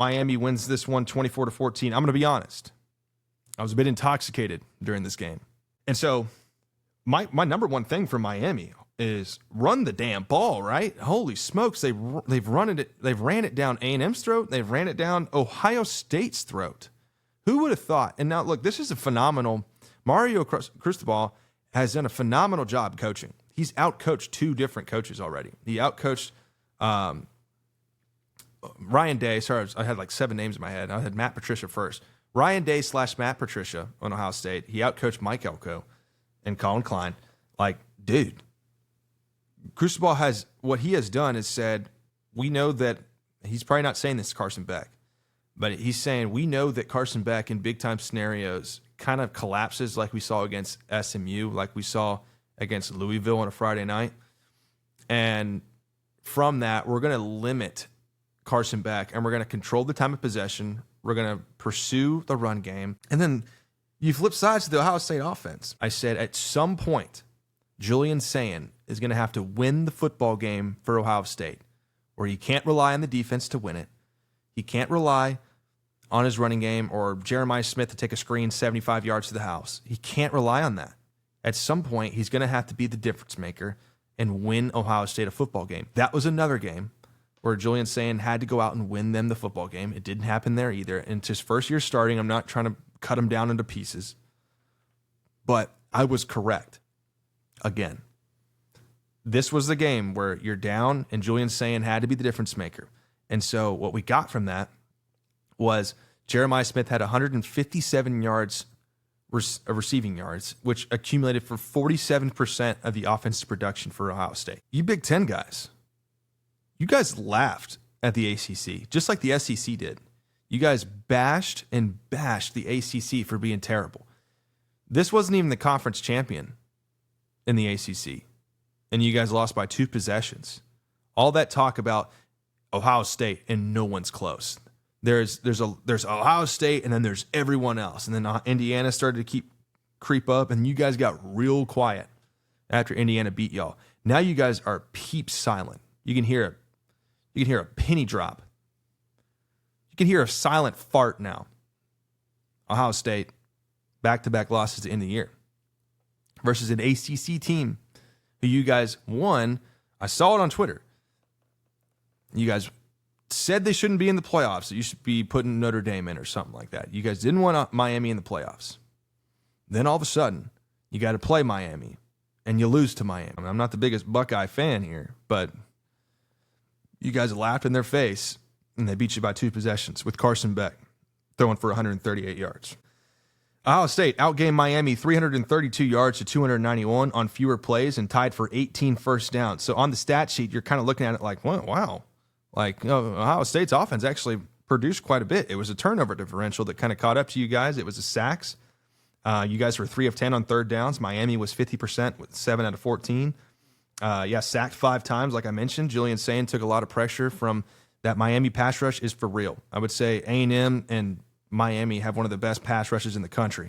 Miami wins this one 24-14. I'm going to be honest. I was a bit intoxicated during this game. And so my number one thing for Miami is run the damn ball, right? Holy smokes, they've ran it down A&M's throat, they've ran it down Ohio State's throat. Who would have thought? And now look, this is a phenomenal Mario Cristobal has done a phenomenal job coaching. He's outcoached 2 different coaches already. He outcoached Ryan Day. Sorry, I had like 7 names in my head. I had Matt Patricia first. Ryan Day / Matt Patricia on Ohio State. He outcoached Mike Elko and Colin Klein. Like, dude, Cristobal has, what he has done is said, we know that, he's probably not saying this to Carson Beck, but he's saying we know that Carson Beck in big-time scenarios kind of collapses like we saw against SMU, like we saw against Louisville on a Friday night. And from that, we're going to limit Carson Beck, and we're going to control the time of possession. We're going to pursue the run game. And then you flip sides to the Ohio State offense. I said at some point, Julian Sayin is going to have to win the football game for Ohio State, where he can't rely on the defense to win it. He can't rely on his running game or Jeremiah Smith to take a screen 75 yards to the house. He can't rely on that. At some point, he's going to have to be the difference maker and win Ohio State a football game. That was another game where Julian Sayin had to go out and win them the football game. It didn't happen there either. And it's his first year starting. I'm not trying to cut him down into pieces, but I was correct. Again, this was the game where you're down and Julian Sayin had to be the difference maker. And so what we got from that was Jeremiah Smith had 157 yards receiving yards, which accumulated for 47% of the offensive production for Ohio State. You Big Ten guys, you guys laughed at the ACC, just like the SEC did. You guys bashed the ACC for being terrible. This wasn't even the conference champion in the ACC, and you guys lost by 2 possessions. All that talk about Ohio State and no one's close. There's Ohio State, and then there's everyone else. And then Indiana started to creep up, and you guys got real quiet after Indiana beat y'all. Now you guys are peep silent. You can hear a penny drop. You can hear a silent fart now. Ohio State, back-to-back losses to end the year versus an ACC team who you guys won. I saw it on Twitter. You guys said they shouldn't be in the playoffs, that you should be putting Notre Dame in or something like that. You guys didn't want Miami in the playoffs. Then all of a sudden, you got to play Miami, and you lose to Miami. I'm not the biggest Buckeye fan here, but you guys laughed in their face, and they beat you by 2 possessions with Carson Beck throwing for 138 yards. Ohio State outgained Miami 332 yards to 291 on fewer plays and tied for 18 first downs. So on the stat sheet, you're kind of looking at it like, wow. Like, Ohio State's offense actually produced quite a bit. It was a turnover differential that kind of caught up to you guys. It was a sacks. You guys were 3 of 10 on third downs. Miami was 50% with 7 out of 14. Sacked 5 times, like I mentioned. Julian Sayin took a lot of pressure from that Miami pass rush is for real. I would say A&M and Miami have one of the best pass rushes in the country.